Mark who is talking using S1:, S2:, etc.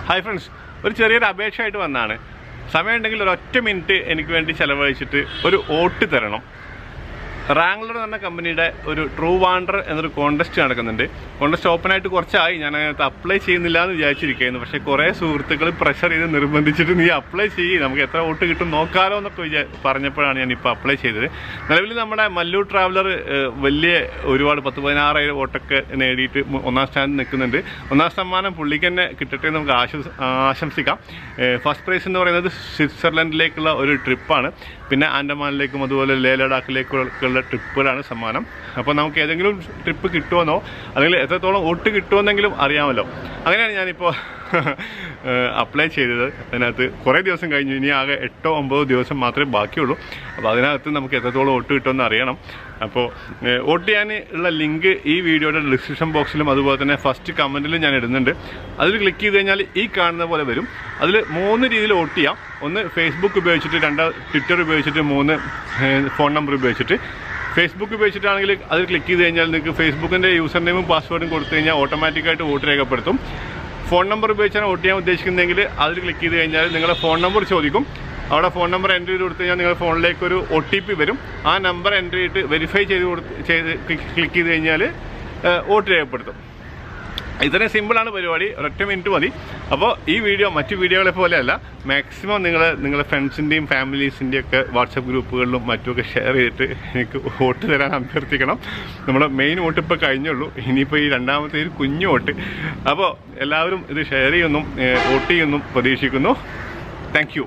S1: Hi friends, ഒരു ചെറിയൊരു അപേക്ഷയായിട്ട് വന്നതാണ്. സമയമുണ്ടെങ്കിൽ ഒരു ഒറ്റ മിനിറ്റ് എനിക്ക് വേണ്ടി ചിലവഴിച്ചിട്ട് ഒരു വോട്ട് തരണം. റാംഗ്ലർ എന്ന് പറഞ്ഞ കമ്പനിയുടെ ഒരു ട്രൂ വാണ്ടർ എന്നൊരു കോൺടെസ്റ്റ് നടക്കുന്നുണ്ട്. കോൺടെസ്റ്റ് ഓപ്പണായിട്ട് കുറച്ചായി, ഞാൻ അതിനകത്ത് അപ്ലൈ ചെയ്യുന്നില്ല എന്ന് വിചാരിച്ചിരിക്കുന്നു. പക്ഷേ കുറേ സുഹൃത്തുക്കൾ പ്രഷർ ചെയ്ത് നിർബന്ധിച്ചിട്ട് നീ അപ്ലൈ ചെയ്യും, നമുക്ക് എത്ര വോട്ട് കിട്ടും നോക്കാലോ എന്നൊക്കെ പറഞ്ഞപ്പോഴാണ് ഞാനിപ്പോൾ അപ്ലൈ ചെയ്തത്. നിലവിൽ നമ്മുടെ മല്ലൂർ ട്രാവലർ വലിയ ഒരുപാട് 10-16,000 വോട്ടൊക്കെ നേടിയിട്ട് 1ാം സ്ഥാനത്ത് നിൽക്കുന്നുണ്ട്. 1ാം സമ്മാനം പുള്ളിക്ക് തന്നെ കിട്ടട്ടെ എന്ന് നമുക്ക് ആശംസിക്കാം. ഫസ്റ്റ് പ്രൈസ് എന്ന് പറയുന്നത് സ്വിറ്റ്സർലൻഡിലേക്കുള്ള ഒരു ട്രിപ്പാണ്. പിന്നെ ആൻഡമാനിലേക്കും അതുപോലെ ലേ ലഡാക്കിലേക്കുള്ള ട്രിപ്പുകളാണ് സമ്മാനം. അപ്പോൾ നമുക്ക് ഏതെങ്കിലും ട്രിപ്പ് കിട്ടുമെന്നോ അല്ലെങ്കിൽ എത്രത്തോളം വോട്ട് കിട്ടുമെന്നെങ്കിലും അറിയാമല്ലോ. അങ്ങനെയാണ് ഞാനിപ്പോൾ അപ്ലൈ ചെയ്തത്. അതിനകത്ത് കുറേ ദിവസം കഴിഞ്ഞു, ഇനി ആകെ 8-9 ദിവസം മാത്രമേ ബാക്കിയുള്ളൂ. അപ്പോൾ അതിനകത്ത് നമുക്ക് എത്രത്തോളം വോട്ട് കിട്ടുമെന്ന് അറിയണം. അപ്പോൾ വോട്ട് ചെയ്യാൻ ഉള്ള ലിങ്ക് ഈ വീഡിയോയുടെ ഡിസ്ക്രിപ്ഷൻ ബോക്സിലും അതുപോലെ തന്നെ ഫസ്റ്റ് കമൻറ്റിലും ഞാൻ ഇടുന്നുണ്ട്. അതിൽ ക്ലിക്ക് ചെയ്ത് കഴിഞ്ഞാൽ ഈ കാണുന്ന പോലെ വരും. അതിൽ 3 രീതിയിൽ വോട്ട് ചെയ്യാം. ഒന്ന് ഫേസ്ബുക്ക് ഉപയോഗിച്ചിട്ട്, 2 ട്വിറ്റർ ഉപയോഗിച്ചിട്ട്, 3 ഫോൺ നമ്പർ ഉപയോഗിച്ചിട്ട്. ഫേസ്ബുക്ക് ഉപയോഗിച്ചിട്ടാണെങ്കിൽ അതിൽ ക്ലിക്ക് ചെയ്ത് കഴിഞ്ഞാൽ നിങ്ങൾക്ക് ഫേസ്ബുക്കിൻ്റെ യൂസർ നെയിമും പാസ്വേഡും കൊടുത്തു കഴിഞ്ഞാൽ ഓട്ടോമാറ്റിക്കായിട്ട് വോട്ട് രേഖപ്പെടുത്തും. ഫോൺ നമ്പർ ഉപയോഗിച്ചാണ് വോട്ട് ചെയ്യാൻ ഉദ്ദേശിക്കുന്നതെങ്കിൽ അതിൽ ക്ലിക്ക് ചെയ്ത് കഴിഞ്ഞാൽ നിങ്ങളുടെ ഫോൺ നമ്പർ ചോദിക്കും. അവിടെ ഫോൺ നമ്പർ എൻ്റർ ചെയ്ത് കൊടുത്തു കഴിഞ്ഞാൽ നിങ്ങളുടെ ഫോണിലേക്ക് ഒരു OTP വരും. ആ നമ്പർ എൻ്റർ ചെയ്തിട്ട് വെരിഫൈ ചെയ്ത് ക്ലിക്ക് ചെയ്ത് കഴിഞ്ഞാൽ വോട്ട് രേഖപ്പെടുത്തും. ഇത്രയും സിമ്പിളാണ് പരിപാടി, ഒരൊറ്റ മിനിറ്റ് മതി. അപ്പോൾ ഈ വീഡിയോ മറ്റു വീഡിയോകളെ പോലെയല്ല, മാക്സിമം നിങ്ങളുടെ ഫ്രണ്ട്സിൻ്റെയും ഫാമിലീസിൻ്റെയും ഒക്കെ വാട്സപ്പ് ഗ്രൂപ്പുകളിലും മറ്റുമൊക്കെ ഷെയർ ചെയ്തിട്ട് എനിക്ക് വോട്ട് തരാൻ അഭ്യർത്ഥിക്കണം. നമ്മുടെ മെയിൻ വോട്ട് ഇപ്പോൾ കഴിഞ്ഞുള്ളൂ, ഇനിയിപ്പോൾ ഈ രണ്ടാമത്തെ ഒരു കുഞ്ഞു വോട്ട്. അപ്പോൾ എല്ലാവരും ഇത് ഷെയർ ചെയ്യുന്നു, വോട്ട് ചെയ്യുന്നു പ്രതീക്ഷിക്കുന്നു. Thank you.